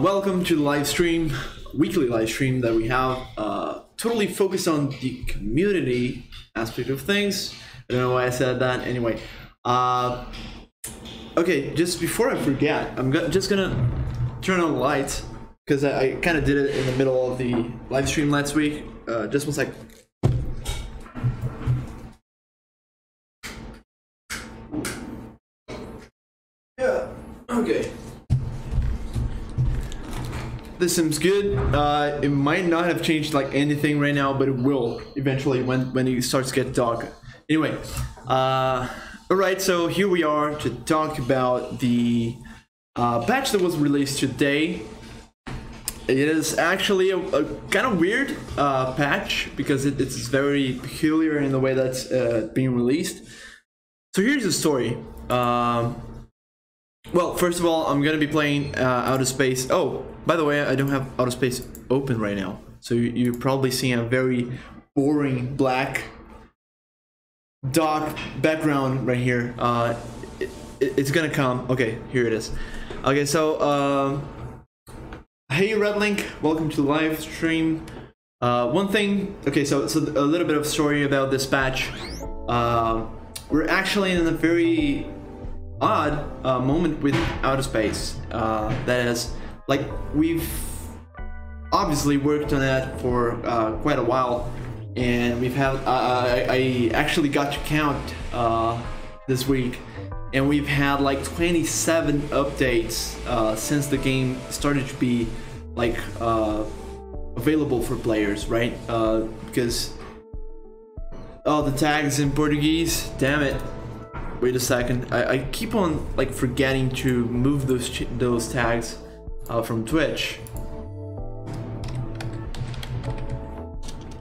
Welcome to the live stream, weekly live stream that we have, totally focused on the community aspect of things. I don't know why I said that. Anyway, okay, just before I forget, I'm just gonna turn on the lights because I kind of did it in the middle of the live stream last week. Just one sec. Yeah, okay. This seems good. It might not have changed like anything right now, but it will eventually when it starts to get dark. Anyway, all right, so here we are to talk about the patch that was released today. It is actually a kind of weird patch because it's very peculiar in the way that's being released. So here's the story. Well, first of all, I'm gonna be playing Outer Space. Oh, by the way, I don't have Outer Space open right now, so you're probably seeing a very boring black dark background right here. It's gonna come. Okay, here it is. Okay, so hey Redlink, welcome to the live stream. One thing, okay, so a little bit of story about this patch. We're actually in a very odd moment with Outer Space. That is, like, we've obviously worked on that for quite a while, and we've had I actually got to count this week, and we've had like 27 updates since the game started to be like available for players, right? Because the tags in Portuguese, damn it. Wait a second, I keep on like forgetting to move those tags from Twitch.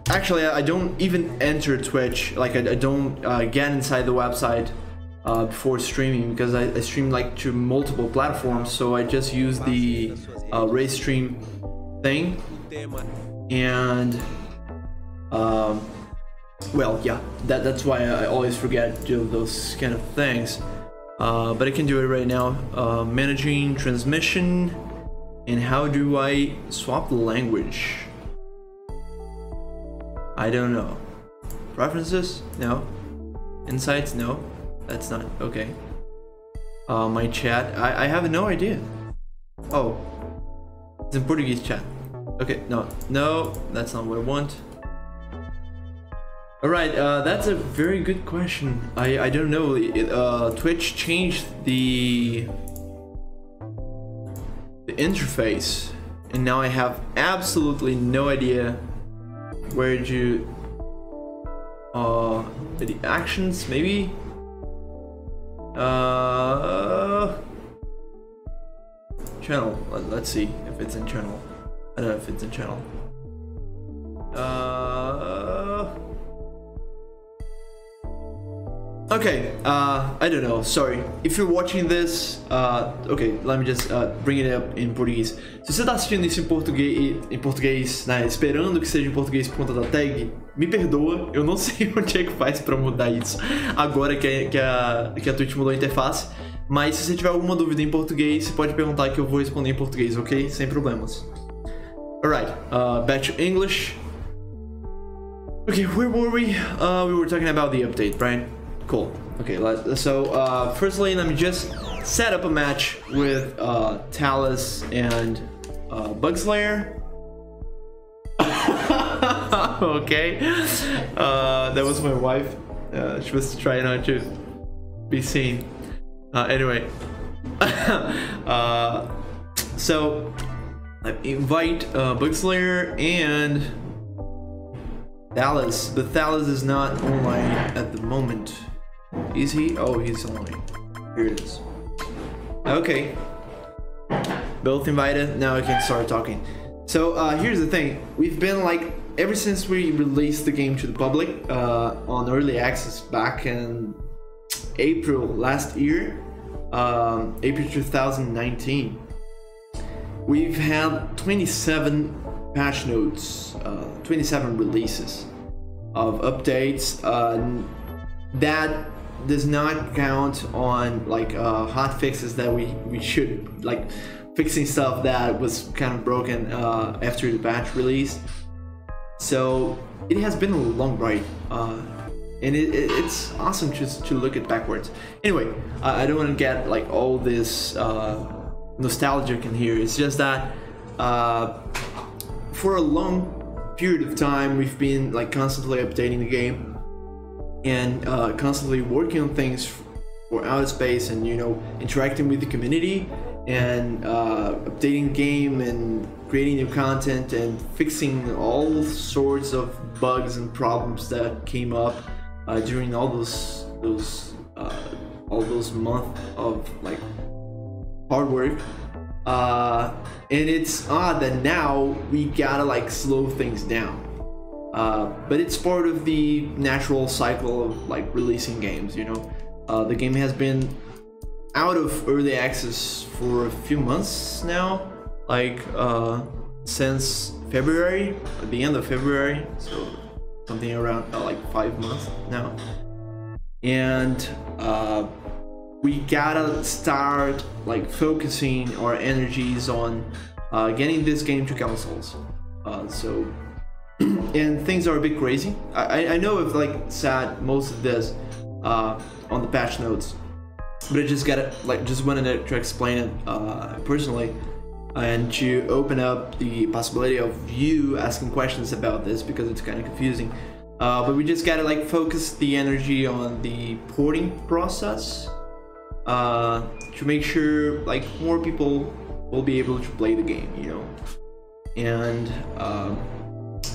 Actually, I don't even enter Twitch, like I don't get inside the website before streaming, because I stream like to multiple platforms, so I just use the race stream thing. And well, yeah, that's why I always forget to do those kind of things. But I can do it right now. Managing transmission, and how do I swap the language? I don't know. Preferences? No. Insights? No. That's not okay. My chat? I have no idea. Oh, it's in Portuguese chat. Okay, no, that's not what I want. Alright, that's a very good question. I don't know. Twitch changed the interface, and now I have absolutely no idea where to the actions, maybe channel. Let's see if it's in channel. I don't know if it's in channel. Okay, I don't know, sorry. If you're watching this, okay, let me just bring it up in português. Se você tá assistindo isso em português, né, esperando que seja em português por conta da tag, me perdoa, eu não sei onde é que faz pra mudar isso agora que a Twitch mudou a interface. Mas se você tiver alguma dúvida em português, você pode perguntar que eu vou responder em português, ok? Sem problemas. Alright, back to English. Okay, where were we? We were talking about the update, right? Cool. Okay, so firstly, let me just set up a match with Talus and Bugslayer. Okay, that was my wife. She was trying not to be seen. Anyway, so I invite Bugslayer and Talus, but Talus is not online at the moment. Is he? Oh, he's online. Here it is. Okay. Both invited. Now I can start talking. So here's the thing. We've been like, ever since we released the game to the public on early access back in April last year, April 2019, we've had 27 patch notes, 27 releases of updates. That does not count on like hot fixes that we should, like, fixing stuff that was kind of broken after the patch release. So it has been a long ride, and it's awesome just to look at backwards. Anyway, I don't want to get like all this nostalgic in here. It's just that for a long period of time we've been like constantly updating the game and constantly working on things for outer space, and you know, interacting with the community and updating the game and creating new content and fixing all sorts of bugs and problems that came up during all those months of like hard work. And it's odd that now we gotta like slow things down, but it's part of the natural cycle of like releasing games, you know. The game has been out of early access for a few months now, like since February, at the end of February, so something around like 5 months now. And we gotta start like focusing our energies on getting this game to consoles. And things are a bit crazy. I know I've like said most of this on the patch notes, but I just wanted to explain it personally, and to open up the possibility of you asking questions about this, because it's kind of confusing. But we just gotta like focus the energy on the porting process to make sure like more people will be able to play the game, you know. And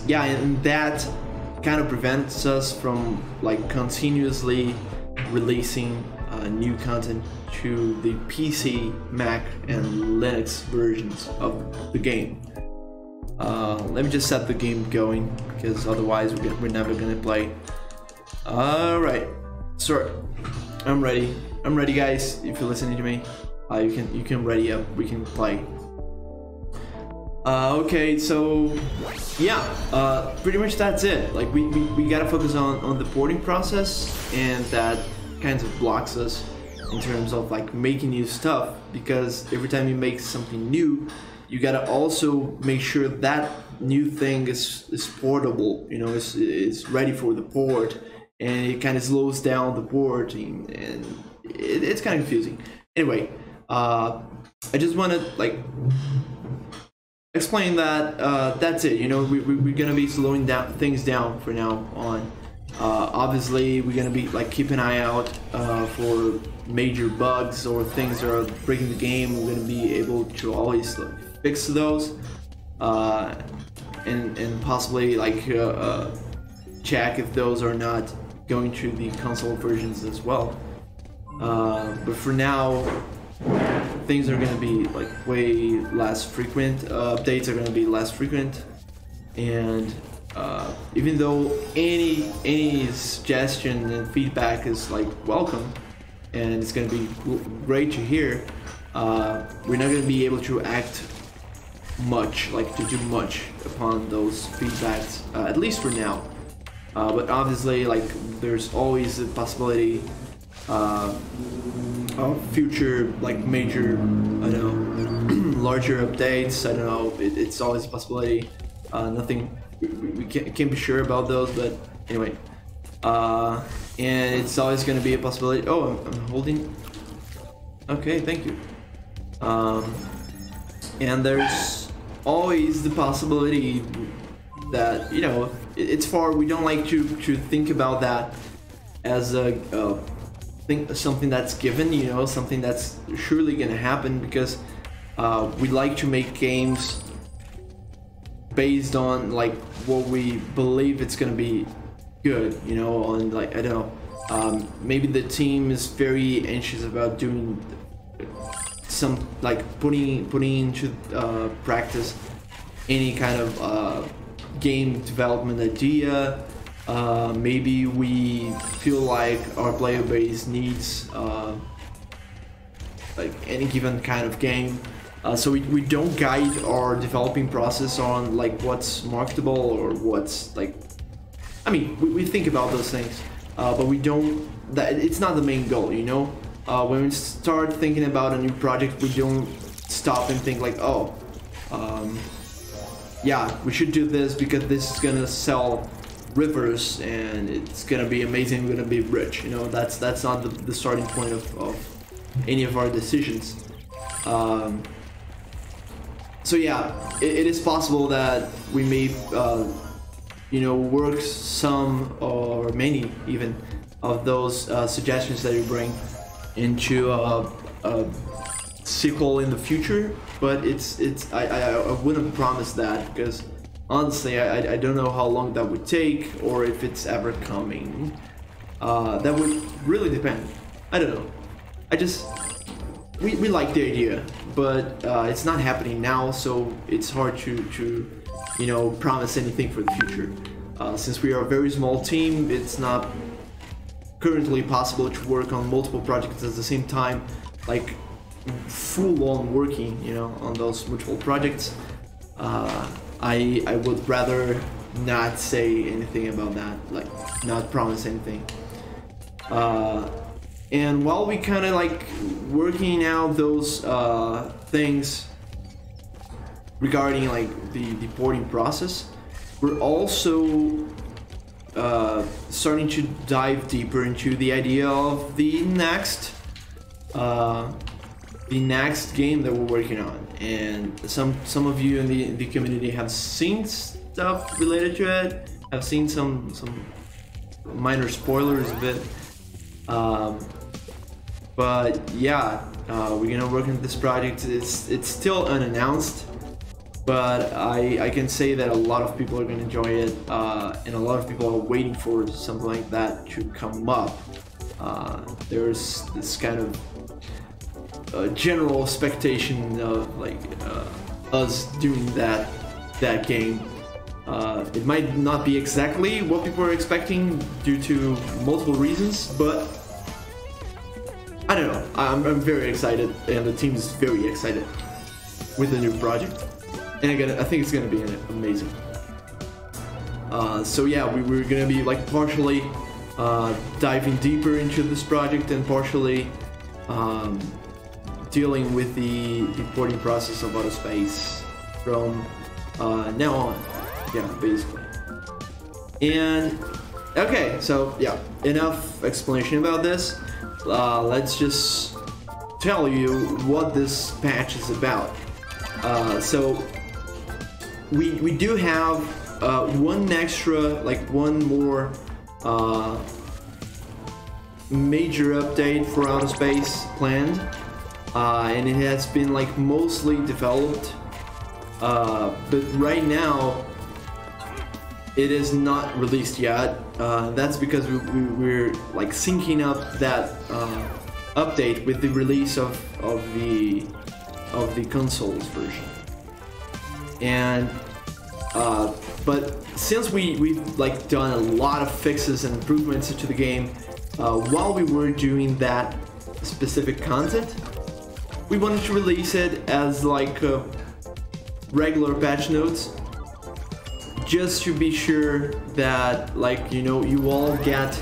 yeah, and that kind of prevents us from like continuously releasing new content to the PC, Mac, and Linux versions of the game. Let me just set the game going, because otherwise we're never gonna play. Alright, so I'm ready, guys. If you're listening to me, you can ready up, we can play. Okay, so yeah, pretty much that's it. Like we gotta focus on the porting process, and that kind of blocks us in terms of like making new stuff, because every time you make something new, you gotta also make sure that new thing is portable, you know, is ready for the port, and it kind of slows down the porting, and it's kind of confusing. Anyway, I just want to like explain that that's it, you know. We're gonna be slowing things down for now on. Obviously we're gonna be like keep an eye out for major bugs or things that are breaking the game. We're gonna be able to always like fix those, and possibly like check if those are not going to the console versions as well. But for now, things are gonna be like way less frequent. Updates are gonna be less frequent, and even though any suggestion and feedback is like welcome, and it's gonna be great to hear, we're not gonna be able to act much, like to do much upon those feedbacks, at least for now. But obviously, like there's always the possibility of future like major, I don't know, larger updates. I don't know. It's always a possibility. Nothing. We can't be sure about those, but anyway, and it's always going to be a possibility. Oh, I'm holding. Okay, thank you. And there's always the possibility that, you know, it's far. We don't like to think about that as something that's given, you know, something that's surely going to happen, because we like to make games based on like what we believe it's gonna be good, you know, on like, I don't know, maybe the team is very anxious about doing some like putting into practice any kind of game development idea. Maybe we feel like our player base needs like any given kind of game. So we don't guide our developing process on like what's marketable or what's like, I mean, we think about those things, but we don't, it's not the main goal, you know. When we start thinking about a new project, we don't stop and think like, oh, yeah, we should do this because this is gonna sell rivers and it's gonna be amazing, we're gonna be rich. You know, that's not the starting point of any of our decisions. So yeah, it is possible that we may, you know, work some or many even of those suggestions that you bring into a sequel in the future, but I wouldn't promise that, because honestly I don't know how long that would take or if it's ever coming. That would really depend. I don't know. We like the idea, but it's not happening now, so it's hard to you know, promise anything for the future. Since we are a very small team, it's not currently possible to work on multiple projects at the same time, like full-on working, you know, on those multiple projects. I would rather not say anything about that, like not promise anything. And while we kind of like working out those things regarding like the porting process, we're also starting to dive deeper into the idea of the next game that we're working on. And some of you in the community have seen stuff related to it, have seen some minor spoilers of it. But yeah, we're gonna work on this project. It's still unannounced, but I can say that a lot of people are gonna enjoy it, and a lot of people are waiting for something like that to come up. There's this kind of general expectation of like us doing that game. It might not be exactly what people are expecting due to multiple reasons, but I don't know. I'm very excited, and the team is very excited with the new project, and again, I think it's gonna be amazing. So yeah, we're gonna be like partially diving deeper into this project and partially dealing with the porting process of Autospace from now on. Yeah, basically. And okay, so yeah, enough explanation about this. Let's just tell you what this patch is about. So we do have one extra, like one more major update for Autospace planned, and it has been like mostly developed, but right now it is not released yet. That's because we're like syncing up that update with the release of the consoles version. And but since we've like done a lot of fixes and improvements to the game while we were doing that specific content, we wanted to release it as like regular patch notes, just to be sure that, like, you know, you all get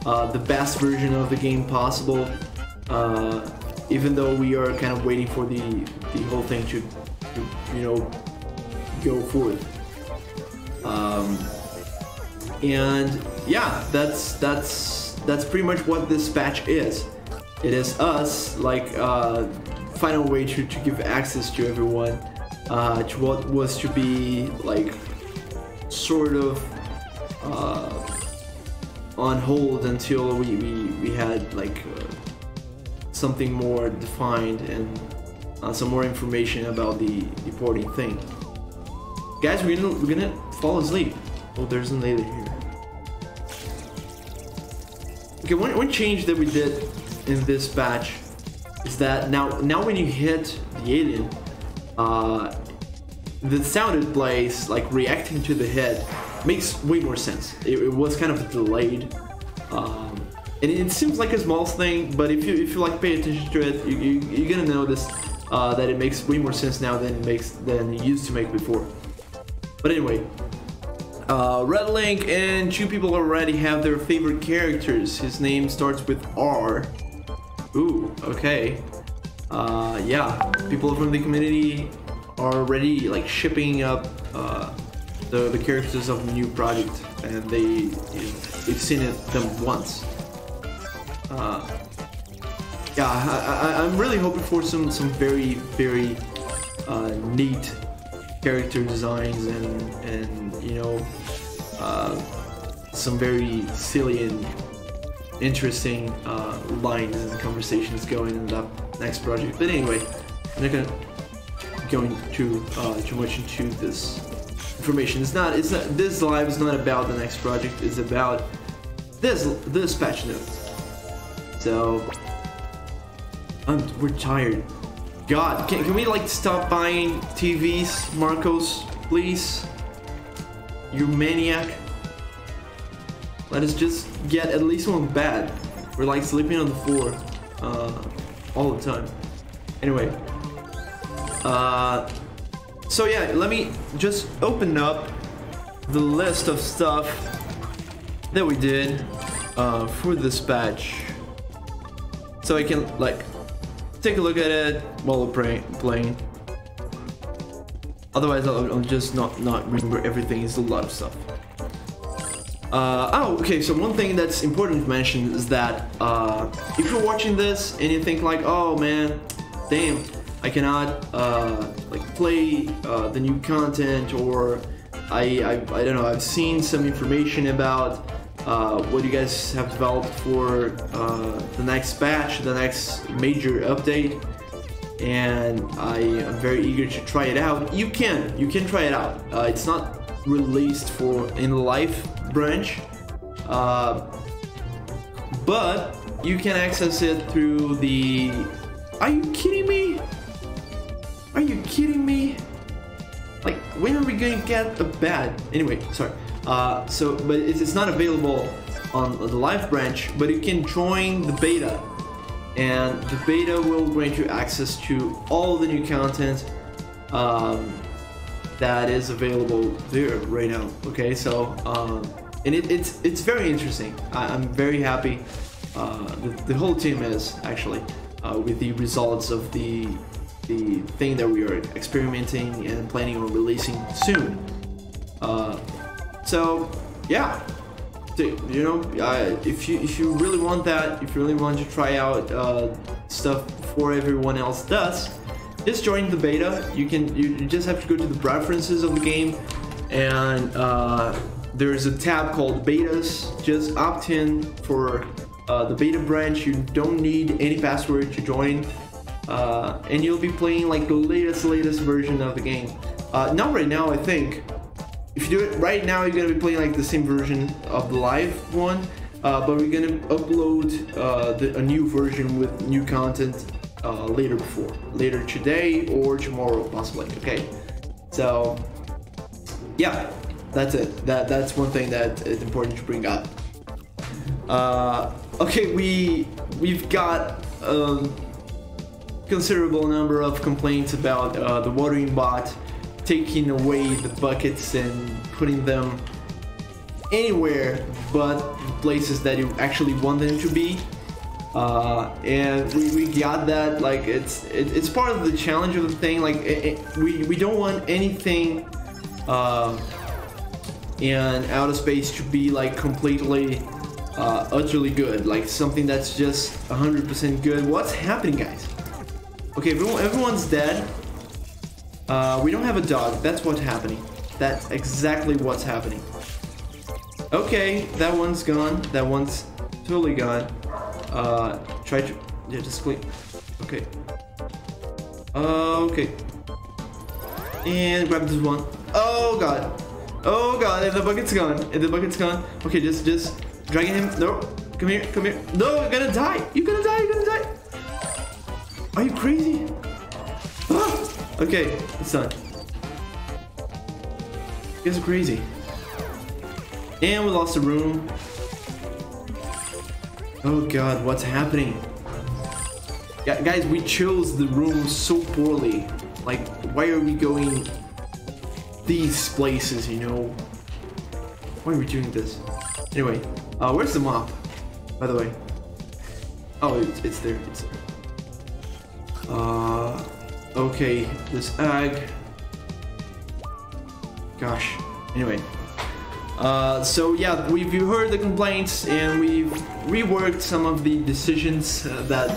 the best version of the game possible, even though we are kind of waiting for the whole thing to you know, go forward. And yeah, that's pretty much what this patch is. It is us like find a way to give access to everyone to what was to be like sort of on hold until we had like something more defined and some more information about the porting thing. Guys, we're gonna fall asleep. Oh, there's an alien here. Okay, one change that we did in this patch is that now when you hit the alien, the sound it plays, like reacting to the hit, makes way more sense. It was kind of delayed, and it seems like a small thing, but if you like pay attention to it, you're gonna notice that it makes way more sense now than it used to make before. But anyway, Red Link and two people already have their favorite characters. His name starts with R. Ooh, okay. yeah, people from the community are already like shipping up the characters of the new project, and they've seen them once. Yeah, I'm really hoping for some very neat character designs and you know, some very silly and interesting lines and conversations going in that next project. But anyway, I'm not gonna going too much into this information. It's not this live is not about the next project. It's about this patch note. So we're tired. God, can we like stop buying TVs, Marcos, please? You maniac. Let us just get at least one bed. We're like sleeping on the floor all the time. Anyway, so yeah, let me just open up the list of stuff that we did for this patch, so I can like take a look at it while we're playing. Otherwise, I'll just not remember everything. It's a lot of stuff. Oh, okay, so one thing that's important to mention is that if you're watching this and you think like, oh man, damn, I cannot like play the new content, or I don't know, I've seen some information about what you guys have developed for the next patch, the next major update, and I am very eager to try it out. You can try it out. It's not released in the live branch, but you can access it through the... Are you kidding me? Are you kidding me? Like, when are we gonna get the bed? Anyway, sorry. But it's not available on the live branch, but you can join the beta, and the beta will grant you access to all the new content that is available there right now. Okay, so and it's very interesting. I'm very happy. The whole team is actually with the results of the thing that we are experimenting and planning on releasing soon. So yeah, you know, if you really want that, if you really want to try out stuff before everyone else does, just join the beta. You just have to go to the preferences of the game, and there's a tab called betas. Just opt in for the beta branch. You don't need any password to join, and you'll be playing like the latest version of the game. Not right now, I think. If you do it right now, you're gonna be playing like the same version of the live one, but we're gonna upload a new version with new content later today or tomorrow possibly. Okay, so yeah, that's it. That's one thing that is important to bring up. Okay, we've got a considerable number of complaints about the watering bot taking away the buckets and putting them anywhere but places that you actually want them to be, and we got that. Like it's part of the challenge of the thing. Like we don't want anything in outer space to be like completely utterly good, like something that's just 100% good. What's happening, guys? Okay, everyone's dead. We don't have a dog. That's what's happening. That's exactly what's happening. Okay, that one's gone. That one's totally gone. Try to... Yeah, just click. Okay. Okay. And grab this one. Oh, God. Oh, God. And the bucket's gone. And the bucket's gone. Okay, just dragging him. No. Come here. Come here. No, you're gonna die. You're gonna die. You're gonna die. Are you crazy? Ah! Okay, it's done. You guys are crazy. And we lost the room. Oh God, what's happening? Yeah, guys, we chose the room so poorly. Like, why are we going these places, you know? Why are we doing this? Anyway, where's the mop, by the way? Oh, it's there. It's there. Okay, this egg. Gosh. Anyway. So yeah, we've heard the complaints and we've reworked some of the decisions that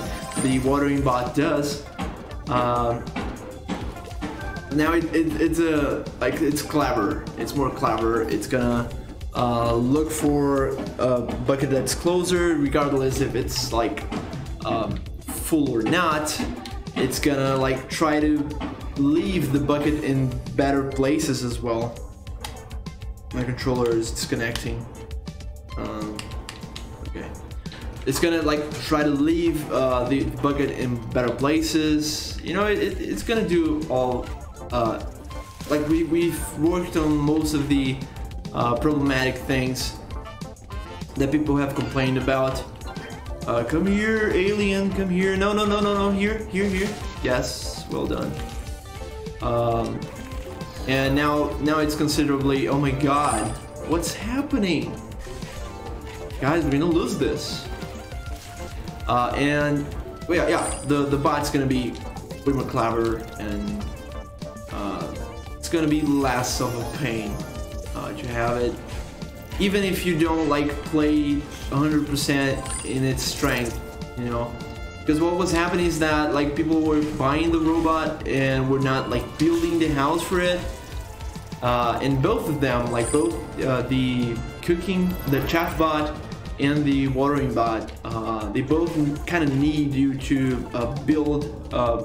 the watering bot does. Now it's clever. It's more clever. It's gonna look for a bucket that's closer, regardless if it's like full or not. It's gonna like try to leave the bucket in better places as well. My controller is disconnecting. Okay. It's gonna like try to leave the bucket in better places. You know, it's gonna do all. Like we've worked on most of the problematic things that people have complained about. Come here, alien, come here. No, here. Yes, well done. And now it's considerably, oh my god, what's happening? Guys, we're gonna lose this. And well, yeah, the bot's gonna be way more clever, and it's gonna be less of a pain to have it. Even if you don't like play 100% in its strength, you know, because what was happening is that like people were buying the robot and were not like building the house for it. And both of them, like both the chef bot and the watering bot, they both kind of need you to build a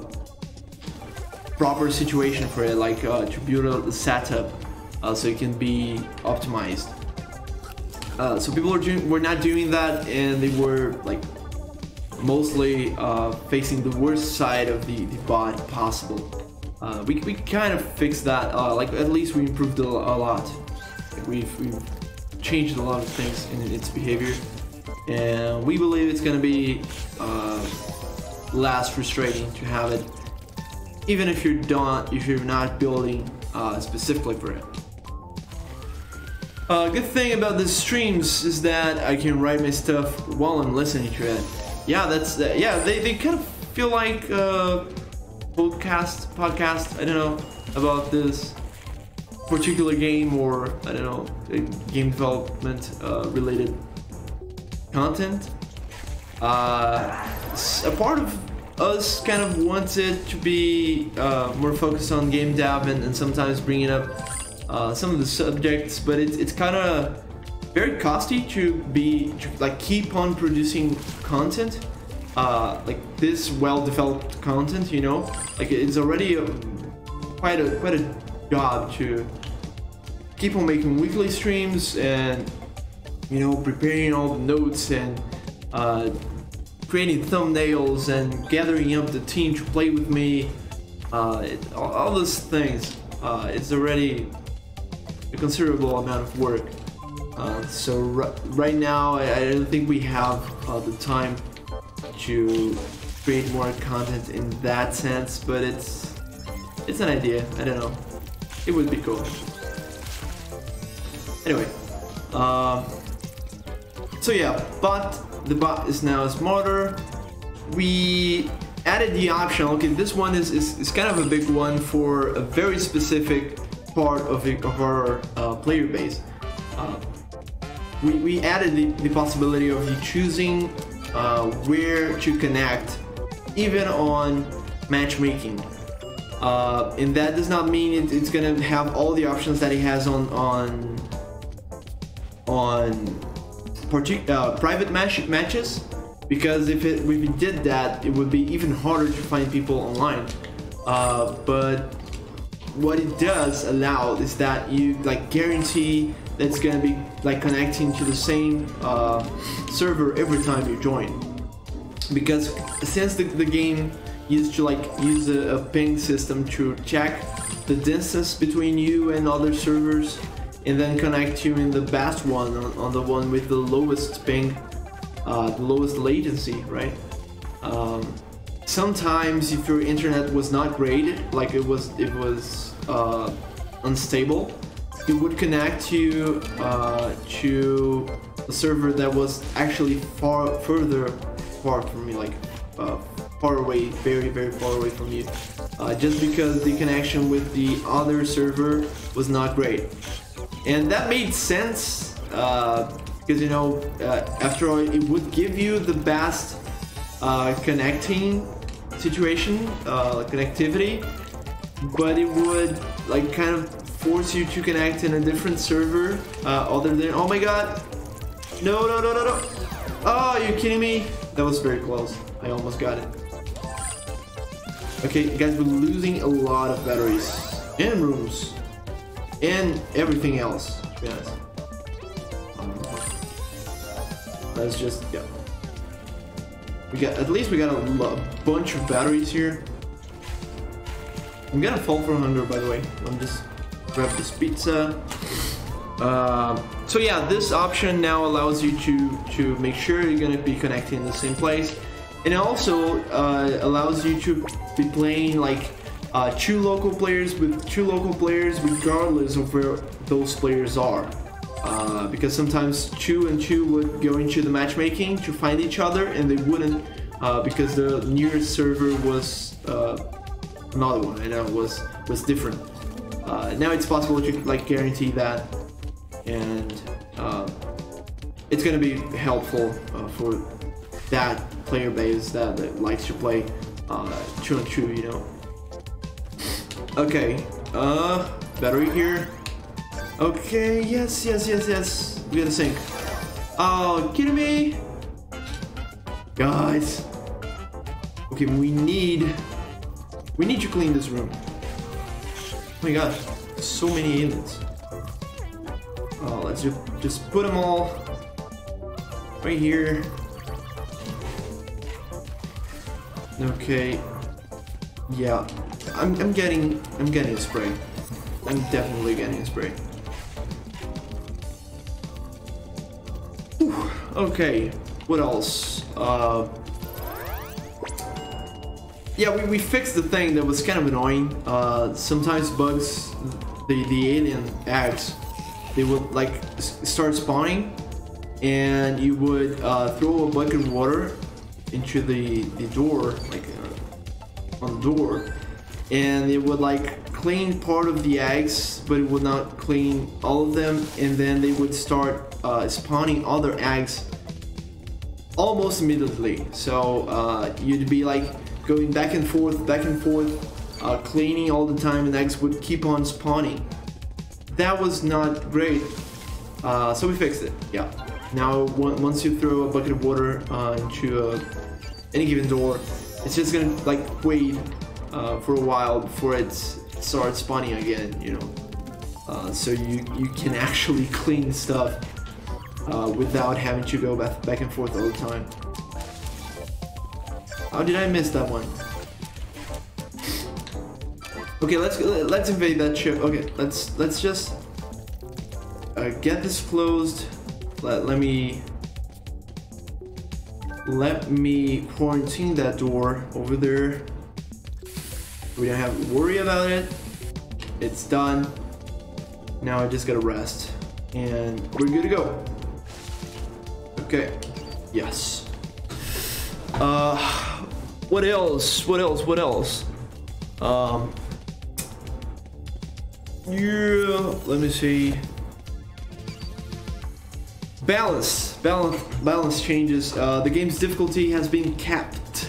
proper situation for it, like to build a setup so it can be optimized. So people were not doing that, and they were like mostly facing the worst side of the bot possible. We kind of fixed that, like at least we improved a lot. Like we've changed a lot of things in its behavior, and we believe it's gonna be less frustrating to have it, even if you're not building specifically for it. Good thing about the streams is that I can write my stuff while I'm listening to it. Yeah, they kind of feel like podcast, I don't know, about this particular game, or I don't know, game development related content. A part of us kind of wants it to be more focused on game dev and sometimes bringing up some of the subjects, but it's kind of very costly to like keep on producing content. Like this well-developed content, you know, like it's already quite a job to keep on making weekly streams and, you know, preparing all the notes and creating thumbnails and gathering up the team to play with me. All those things. It's already a considerable amount of work. So right now, I don't think we have the time to create more content in that sense, but it's an idea. I don't know, it would be cool. Anyway, so yeah, the bot is now smarter. We added the option. Okay, this one is kind of a big one for a very specific part of our player base. We added the possibility of you choosing where to connect, even on matchmaking, and that does not mean it's gonna have all the options that it has on private matches, because if we did that, it would be even harder to find people online. But what it does allow is that you like guarantee that it's gonna be like connecting to the same server every time you join, because since the game used to like use a ping system to check the distance between you and other servers and then connect you in the best one, on the one with the lowest ping, the lowest latency, right? Sometimes if your internet was not great, like it was unstable, it would connect you to a server that was actually far from me, like far away, very far away from you, just because the connection with the other server was not great. And that made sense, because you know, after all, it would give you the best connecting situation, connectivity, but it would like kind of force you to connect in a different server, other than, oh my god, no. Oh, are you kidding me? That was very close. I almost got it. Okay, guys, we're losing a lot of batteries and rooms and everything else. Yes. Let's just, yeah. At least we got a bunch of batteries here. I'm gonna fall for hunger, by the way. Let me just grab this pizza. So yeah, this option now allows you to make sure you're gonna be connecting in the same place, and it also allows you to be playing like two local players regardless of where those players are, because sometimes two and two would go into the matchmaking to find each other, and they wouldn't, because the nearest server was another one, and it was different. Now it's possible to like guarantee that, and it's gonna be helpful for that player base that likes to play 2 on 2, you know. Okay, battery here. Okay, yes. We got a sink. Oh, kidding me, guys. Okay, we need to clean this room. Oh my gosh, so many aliens. Oh, let's just put them all right here. Okay. Yeah, I'm getting a spray. I'm definitely getting a spray. Whew. Okay, what else? Yeah, we fixed the thing that was kind of annoying. Sometimes bugs, the alien eggs, they would like start spawning, and you would throw a bucket of water into the door, like on the door, and it would like clean part of the eggs, but it would not clean all of them, and then they would start spawning other eggs almost immediately. So you'd be like going back and forth, cleaning all the time, and eggs would keep on spawning. That was not great. So we fixed it. Yeah. Now once you throw a bucket of water into any given door, it's just gonna like wait for a while before it starts spawning again, you know. So you can actually clean stuff without having to go back and forth all the time. How did I miss that one? Okay, let's invade that ship. Okay, let's just get this closed. Let me quarantine that door over there. We don't have to worry about it. It's done. Now I just gotta rest, and we're good to go. Okay. Yes. What else? Yeah, let me see. Balance changes. The game's difficulty has been capped.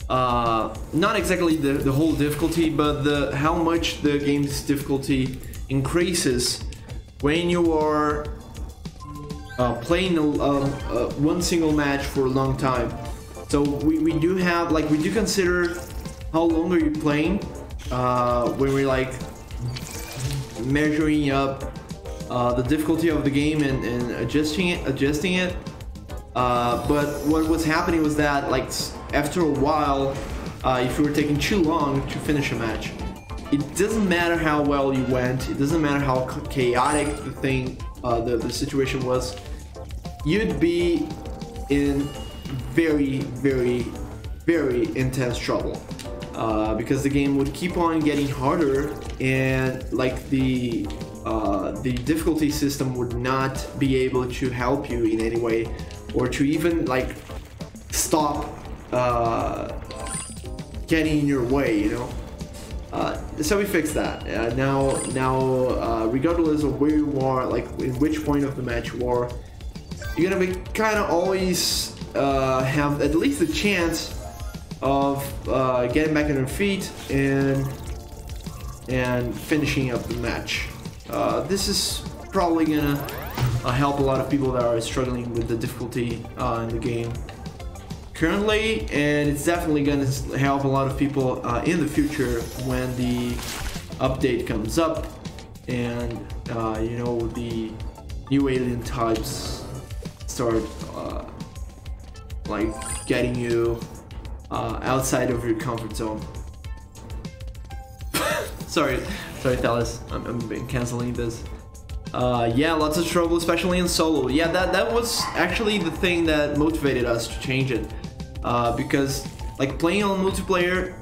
Not exactly the whole difficulty, but how much the game's difficulty increases when you are playing one single match for a long time. So we do have, like, we do consider how long are you playing when we're like measuring up the difficulty of the game and adjusting it. But what was happening was that, like, after a while, if you were taking too long to finish a match, it doesn't matter how well you went, it doesn't matter how chaotic the thing, the situation was, you'd be in very intense trouble, because the game would keep on getting harder, and like the difficulty system would not be able to help you in any way, or to even like stop getting in your way, you know. So we fixed that. Now, regardless of where you are, like in which point of the match you are, you're gonna be kind of always have at least a chance of getting back on your feet and finishing up the match. This is probably gonna help a lot of people that are struggling with the difficulty in the game currently, and it's definitely gonna help a lot of people in the future when the update comes up and you know, the new alien types start like getting you outside of your comfort zone. sorry Talis, I'm canceling this. Yeah, lots of trouble, especially in solo. Yeah, that was actually the thing that motivated us to change it, because like playing on multiplayer,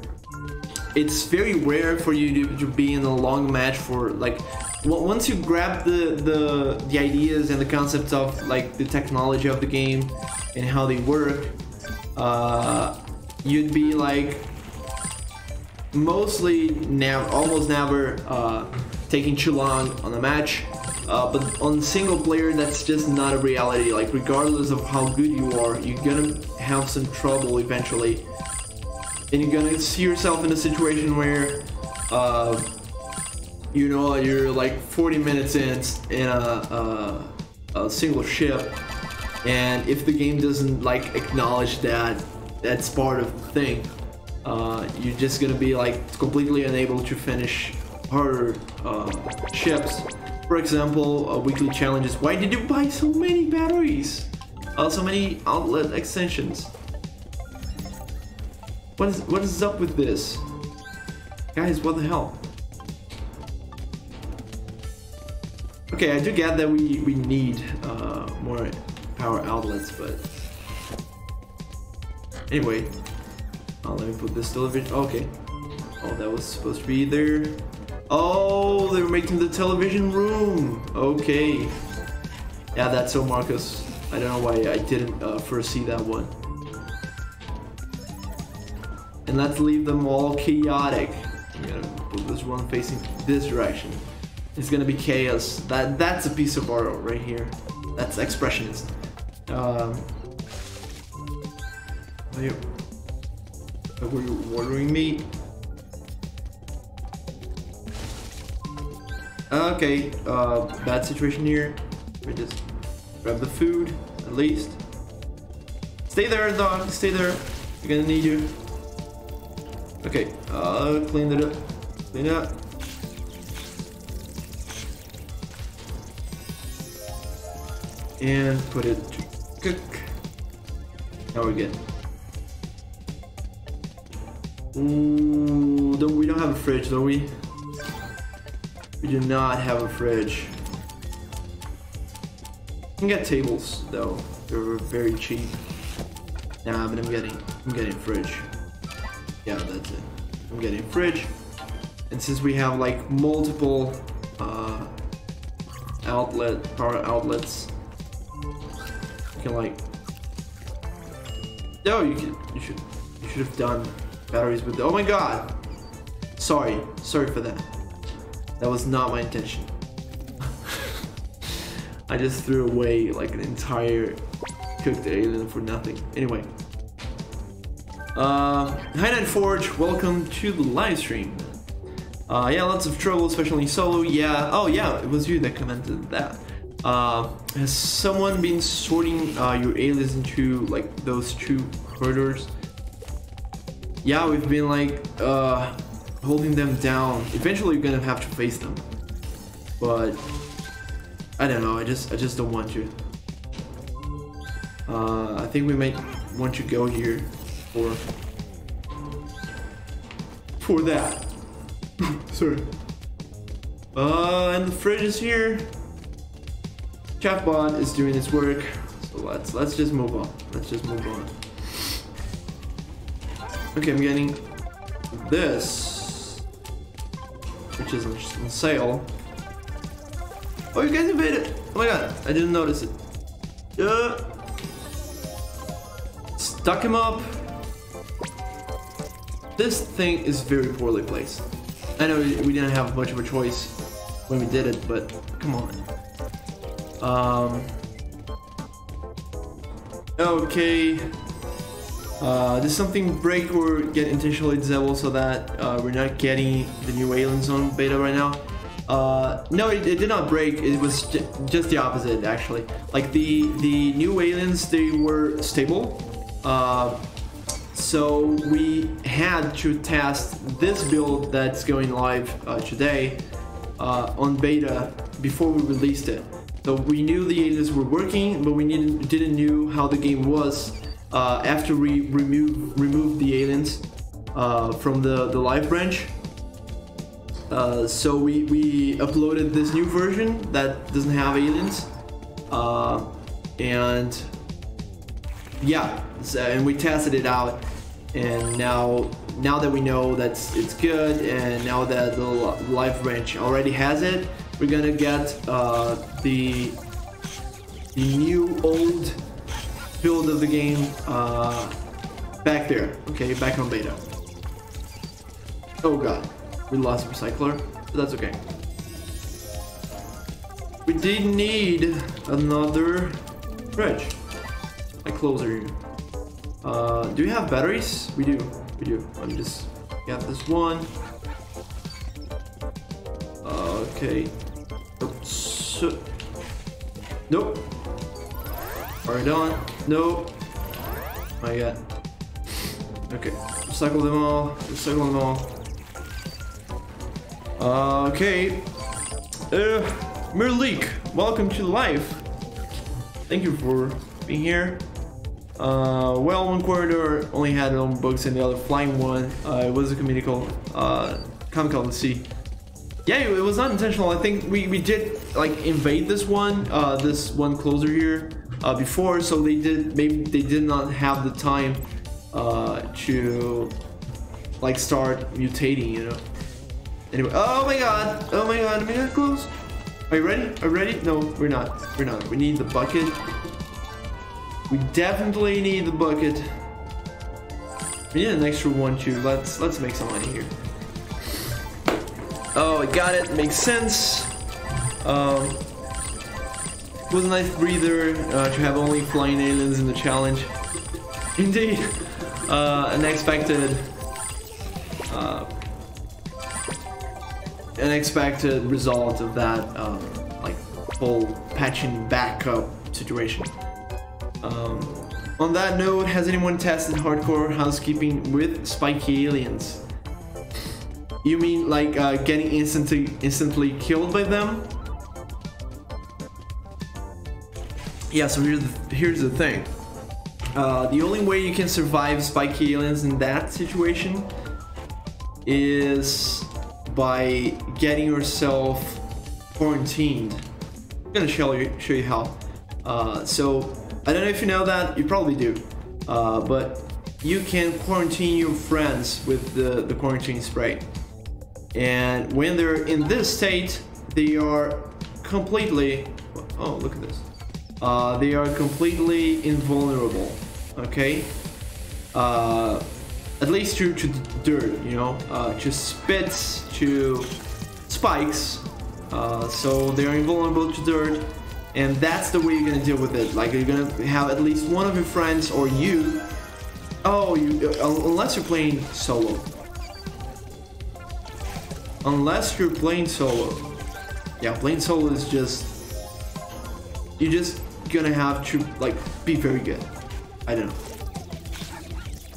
it's very rare for you to be in a long match for like once you grab the ideas and the concepts of like the technology of the game and how they work, you'd be like almost never taking too long on a match. But on single player, that's just not a reality. Like regardless of how good you are, you're gonna have some trouble eventually, and you're gonna see yourself in a situation where you know, you're like 40 minutes in a single ship, and if the game doesn't like acknowledge that that's part of the thing, you're just gonna be like completely unable to finish harder ships. For example, weekly challenges. Why did you buy so many batteries? So many outlet extensions. What is up with this? Guys, what the hell? Okay, I do get that we need more power outlets, but anyway, let me put this television. Okay. Oh, that was supposed to be there. Oh, they were making the television room. Okay. Yeah, that's so Marcus. I don't know why I didn't foresee that one. And let's leave them all chaotic. I'm gonna put this one facing this direction. It's gonna be chaos. That's a piece of art right here. That's expressionist. Were you ordering me? Okay, bad situation here. We just grab the food, at least. Stay there, dog. Stay there. We're gonna need you. Okay, clean it up. Clean it up. And put it to cook. Now we're good. Ooh, we don't have a fridge, do we? We do not have a fridge. You can get tables though. They're very cheap. Nah, but I'm getting a fridge. Yeah, that's it. I'm getting a fridge. And since we have like multiple power outlets, you can like, no, you should have done batteries with the, oh my god, sorry for that. That was not my intention. I just threw away like an entire cooked alien for nothing. Anyway, Hi Night Forge, welcome to the live stream. Yeah, lots of trouble, especially solo. Yeah, oh yeah, it was you that commented that. Has someone been sorting your aliens into like those two corridors? Yeah, we've been like holding them down. Eventually you're gonna have to face them, but I don't know, I just don't want to. I think we might want to go here for that. Sorry. And the fridge is here. Chatbot is doing its work, so let's just move on. Okay, I'm getting this, which is on sale. Oh, you guys made it! Oh my god, I didn't notice it. Stuck him up. this thing is very poorly placed. I know we didn't have much of a choice when we did it, but come on. Okay. Does something break or get intentionally disabled so that we're not getting the new aliens on beta right now? No, it did not break. It was just the opposite, actually. Like the new aliens, they were stable. So we had to test this build that's going live today on beta before we released it. So we knew the aliens were working, but we didn't know how the game was after we removed the aliens from the live branch. So we uploaded this new version that doesn't have aliens, and yeah, and we tested it out, and now that we know that it's good, and now that the live branch already has it, we're gonna get the new old build of the game back there. Okay, back on beta. Oh god, we lost recycler, but that's okay. We did need another fridge. Like closer here. Do we have batteries? We do. Let me just get this one. Okay. Oops. Nope. Already done. Nope. My god. Okay. Recycle them all. Recycle them all. Okay. Mirleek, welcome to life. Thank you for being here. Well, one corridor only had own books and the other flying one. It was a comical to see. Yeah, it was not intentional. I think we did like invade this one closer here before, so maybe they did not have the time to like start mutating, you know. Anyway, oh my god, am I that close? Are you ready? Are you ready? No, we're not. We need the bucket. We definitely need the bucket. We need an extra one too. Let's make some money here. Oh, I got it. Makes sense. It was a nice breather to have only flying aliens in the challenge. Indeed, an unexpected result of that like whole patching backup situation. On that note, has anyone tested hardcore housekeeping with spiky aliens? You mean like getting instantly killed by them? Yeah, so here's the thing. The only way you can survive spiky aliens in that situation is by getting yourself quarantined. I'm gonna show you how. So I don't know if you know that, you probably do, but you can quarantine your friends with the quarantine spray, and when they're in this state, they are completely, oh look at this, they are completely invulnerable, okay? At least to dirt, you know, to spits, to spikes, so they're invulnerable to dirt. And that's the way you're gonna deal with it. Like, you're gonna have at least one of your friends or you. Oh, unless you're playing solo. Unless you're playing solo. Yeah, playing solo is just, you're just gonna have to like be very good. I don't know.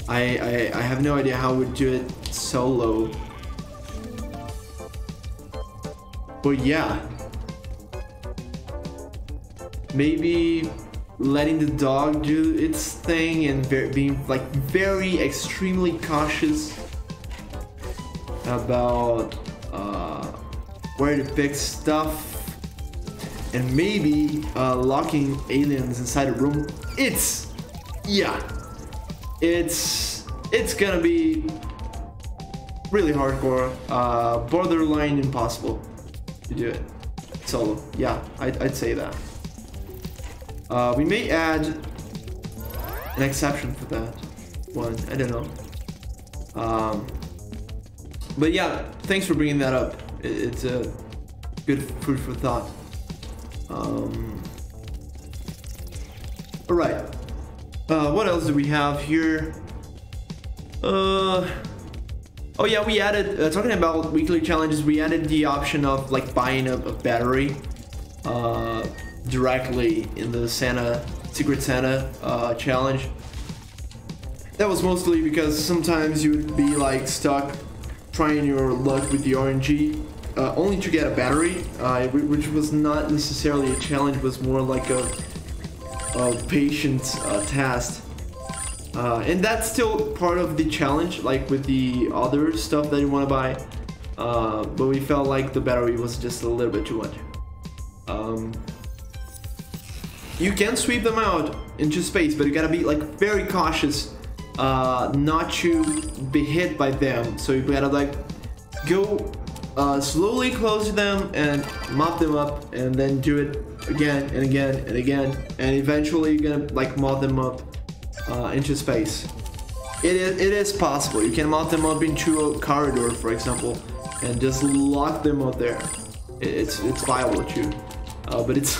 I have no idea how we'd do it solo. But yeah. Maybe letting the dog do its thing and being like very extremely cautious about where to pick stuff, and maybe locking aliens inside a room. It's gonna be really hardcore, borderline impossible to do it solo. Yeah, I'd say that. We may add an exception for that one. I don't know. But yeah, thanks for bringing that up. It's a good food for thought. All right. What else do we have here? Oh yeah, we added, talking about weekly challenges, we added the option of like buying a battery directly in the Secret Santa challenge. That was mostly because sometimes you would be like stuck trying your luck with the RNG only to get a battery, which was not necessarily a challenge, was more like a patience test. And that's still part of the challenge, like with the other stuff that you want to buy. But we felt like the battery was just a little bit too much. You can sweep them out into space, but you gotta be like very cautious not to be hit by them. So you gotta like go slowly close to them and mop them up, and then do it again and again and again, and eventually you're gonna like mop them up into space. It is possible. You can mount them up into a corridor, for example, and just lock them up there. It's viable too, but it's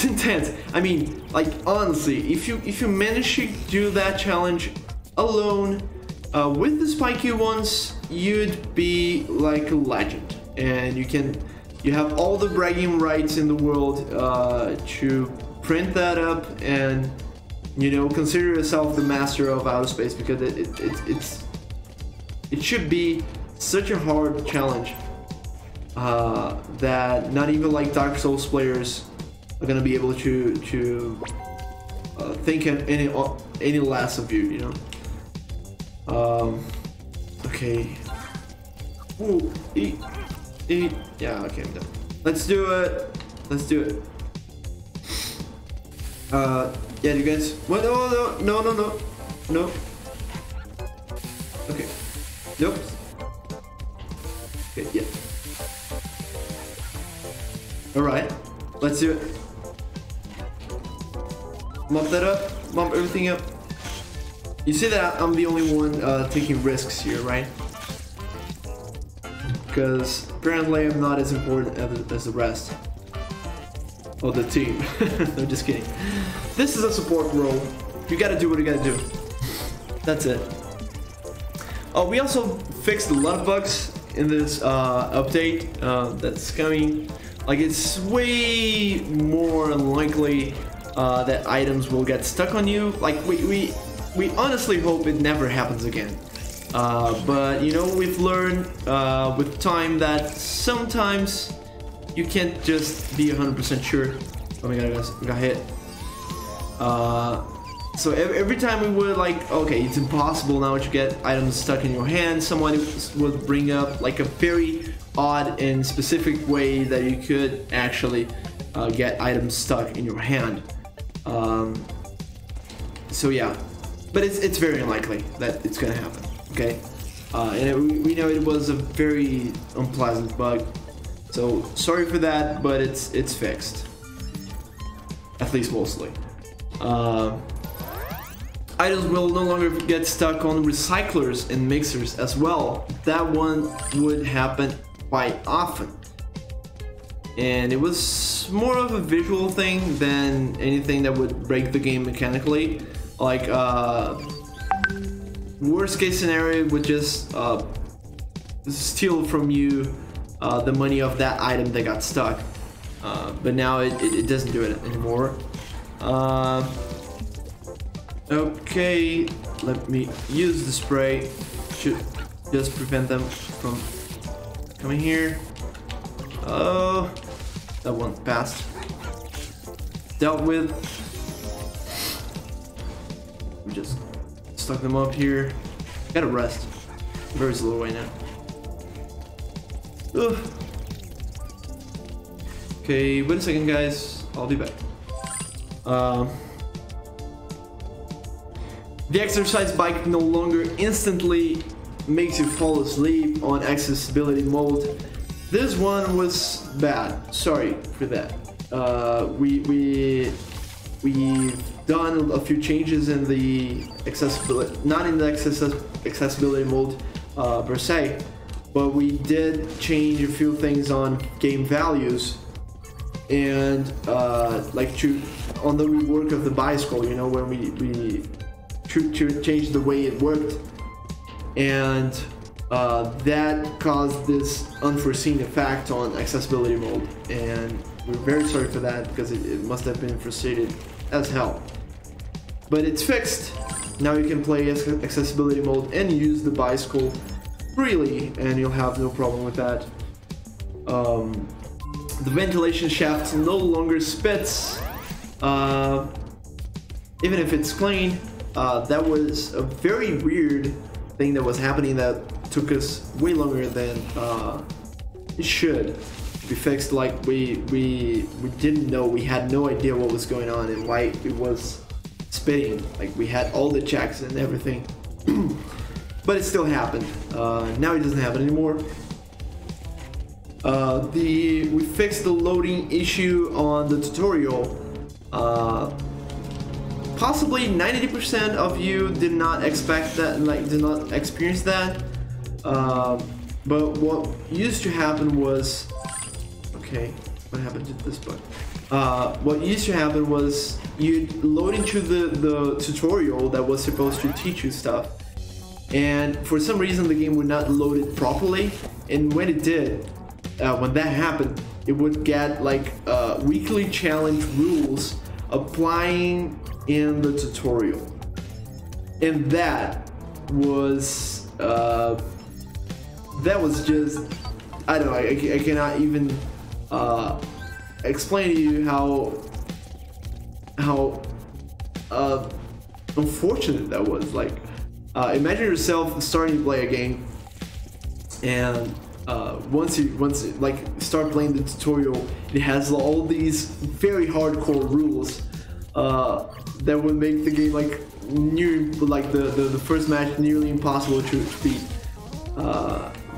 intense. I mean, like honestly, if you manage to do that challenge alone with the spiky ones, you'd be like a legend, and you have all the bragging rights in the world to print that up and, you know, consider yourself the master of outer space, because it should be such a hard challenge that not even like Dark Souls players are gonna be able to think any less of you, you know. Okay. Ooh, eat. Yeah, okay, I'm done. Let's do it. Let's do it. Yeah, you guys. What? No. Okay. Nope. Okay, yeah. Alright. Let's do it. Mop that up. Mop everything up. You see that I'm the only one taking risks here, right? Because apparently I'm not as important as the rest of the team. I'm just kidding. This is a support role. You gotta do what you gotta do. That's it. Oh, we also fixed a lot of bugs in this update that's coming. Like, it's way more unlikely that items will get stuck on you. Like, we honestly hope it never happens again. But you know, we've learned with time that sometimes you can't just be 100% sure. Oh my god, I got hit. So every time we would like, okay, it's impossible now to get items stuck in your hand, someone would bring up like a very odd and specific way that you could actually get items stuck in your hand. So yeah, but it's very unlikely that it's gonna happen. Okay, and we know it was a very unpleasant bug, so sorry for that, but it's fixed, at least mostly. Items will no longer get stuck on recyclers and mixers as well. That one would happen quite often, and it was more of a visual thing than anything that would break the game mechanically. Like worst case scenario would just steal from you the money of that item that got stuck, but now it doesn't do it anymore. Okay, let me use the spray to just prevent them from coming here. Oh, that one passed. Dealt with. We just stuck them up here. Gotta rest. Very slow right now. Ugh. Okay, wait a second, guys. I'll be back. The exercise bike no longer instantly makes you fall asleep on accessibility mode. This one was bad. Sorry for that. We we've done a few changes in the accessibility, not in the accessibility mode per se, but we did change a few things on game values and like on the rework of the bicycle, you know, when we changed the way it worked, and that caused this unforeseen effect on accessibility mode, and we're very sorry for that because it must have been frustrated as hell. But it's fixed. Now you can play accessibility mode and use the bicycle freely, and you'll have no problem with that. The ventilation shaft no longer spits, even if it's clean. That was a very weird thing that was happening that took us way longer than it should be fixed. Like we didn't know, we had no idea what was going on and why it was spitting. Like we had all the checks and everything, but it still happened. Now it doesn't happen anymore. We fixed the loading issue on the tutorial. Possibly 90% of you did not expect that, like did not experience that. But what used to happen was, okay, what happened to this bug? What used to happen was you'd load into the tutorial that was supposed to teach you stuff, and for some reason the game would not load it properly, and when it did, when that happened, it would get like weekly challenge rules applying in the tutorial, and that was just, I don't know, I cannot even explain to you how unfortunate that was. Like, imagine yourself starting to play a game, and once you like start playing the tutorial, it has all these very hardcore rules that would make the game like the first match nearly impossible to beat.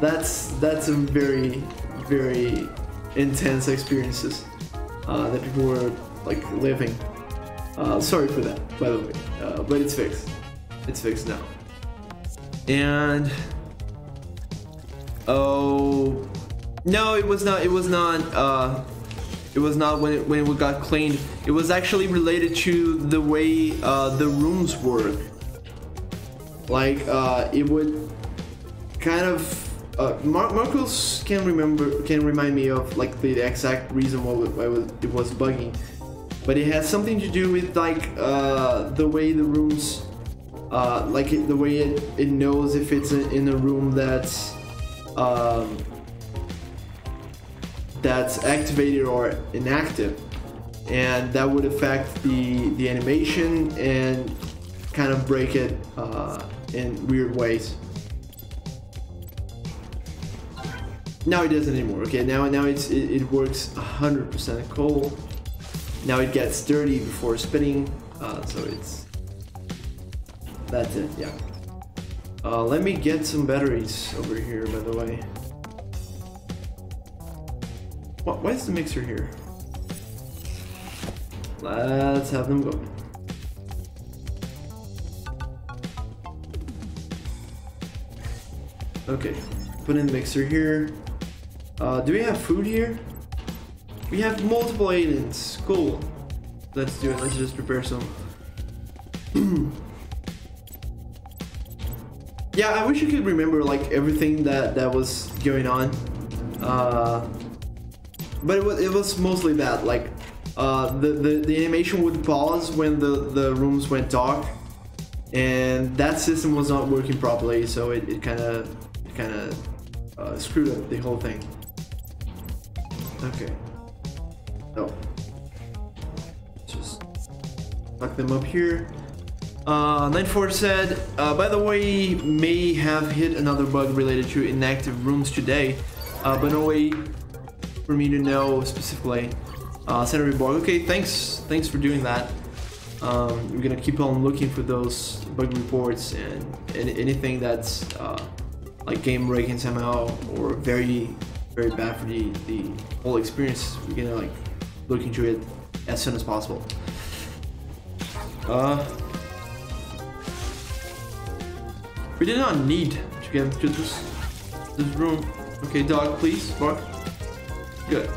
That's a very intense experiences that people were like living. Sorry for that, by the way, but it's fixed. It's fixed now. And oh no, it was not when it got cleaned. It was actually related to the way the rooms work. Like it would kind of Marcos can remind me of like the exact reason why it was bugging, but it has something to do with like the way the rooms like the way it knows if it's in a room that's activated or inactive, and that would affect the animation and kind of break it in weird ways. Now it doesn't anymore. Okay, now it works 100% cool. Now it gets dirty before spinning, so that's it. Yeah. Let me get some batteries over here, by the way. Why is the mixer here? Let's have them go. Okay, put in the mixer here. Do we have food here? We have multiple aliens. Cool. Let's do it. Let's just prepare some. Yeah, I wish you could remember like everything that was going on. But it was mostly that, like the animation would pause when the rooms went dark, and that system was not working properly, so it kind of screwed up the whole thing. Okay. Oh. Just tuck them up here. Nightforce said, by the way, may have hit another bug related to inactive rooms today, but no way for me to know specifically. Senator Borg, okay, thanks for doing that. We're gonna keep on looking for those bug reports and anything that's like game breaking somehow or very bad for the whole experience. We're gonna like look into it as soon as possible. We did not need to get into this room. Okay, dog, please bark. Good.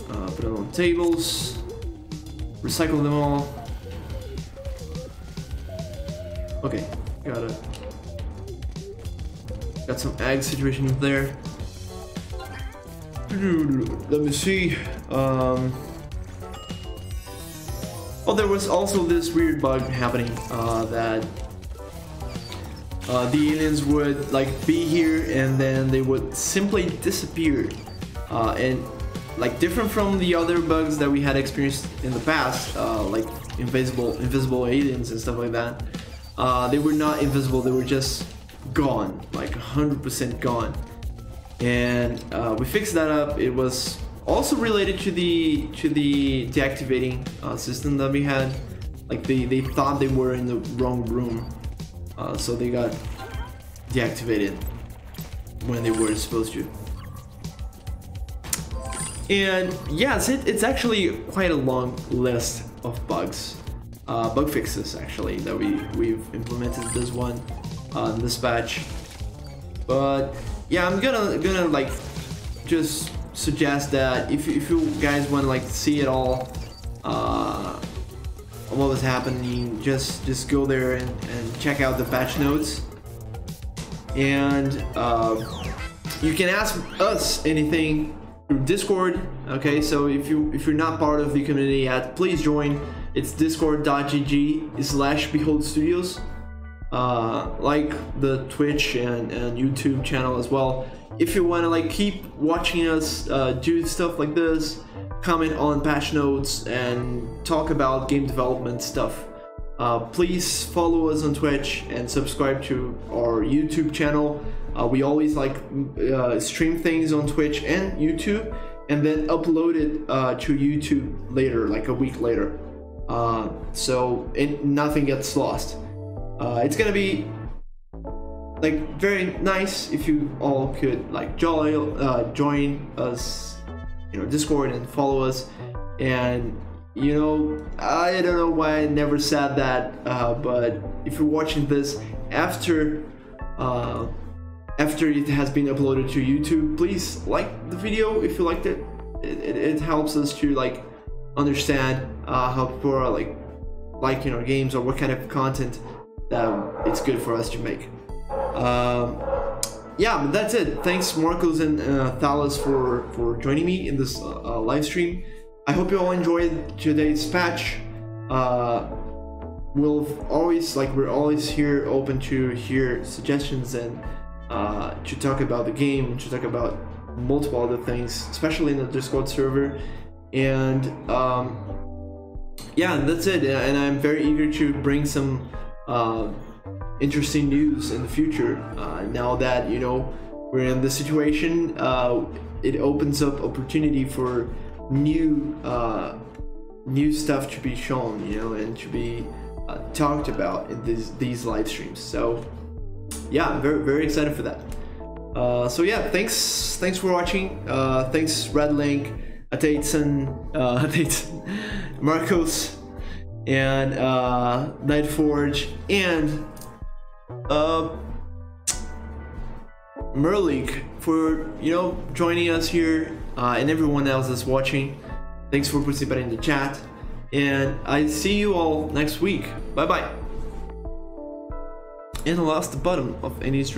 Put it on tables. Recycle them all. Okay, got some egg situations there. Let me see. Oh, there was also this weird bug happening that the aliens would like be here and then they would simply disappear, and like different from the other bugs that we had experienced in the past, like invisible aliens and stuff like that. They were not invisible, they were just gone, like 100% gone. And we fixed that up. It was also related to the deactivating system that we had. Like they thought they were in the wrong room, so they got deactivated when they weren't supposed to. And yes, it's actually quite a long list of bugs, bug fixes actually that we've implemented this one, this patch. But yeah, I'm gonna like just suggest that if you guys want to like see it all, what was happening, just go there and check out the patch notes, and you can ask us anything through Discord. Okay, so if you're not part of the community yet, please join. It's discord.gg/Behold Studios, like the Twitch and YouTube channel as well. If you want to like keep watching us do stuff like this, comment on patch notes and talk about game development stuff, please follow us on Twitch and subscribe to our YouTube channel. We always like stream things on Twitch and YouTube and then upload it to YouTube later, like a week later, so nothing gets lost. It's gonna be like very nice if you all could like join us, you know, Discord and follow us. And you know, I don't know why I never said that, but if you're watching this after it has been uploaded to YouTube, please like the video if you liked it. It helps us to like understand how people are like liking our games or what kind of content that it's good for us to make. Yeah, but that's it. Thanks Marcos and Thalos for joining me in this live stream. I hope you all enjoyed today's patch. We're always here, open to hear suggestions and to talk about the game, to talk about multiple other things, especially in the Discord server. And yeah, that's it. And I'm very eager to bring some interesting news in the future. Now that, you know, we're in this situation, it opens up opportunity for new stuff to be shown, you know, and to be talked about in these live streams. So yeah, I'm very, very excited for that. So yeah, thanks for watching. Thanks Redlink, Atateson, Marcos, and Nightforge, and Merlik for, you know, joining us here, and everyone else that's watching. Thanks for participating in the chat, and I see you all next week. Bye bye. And I lost the bottom of any stream.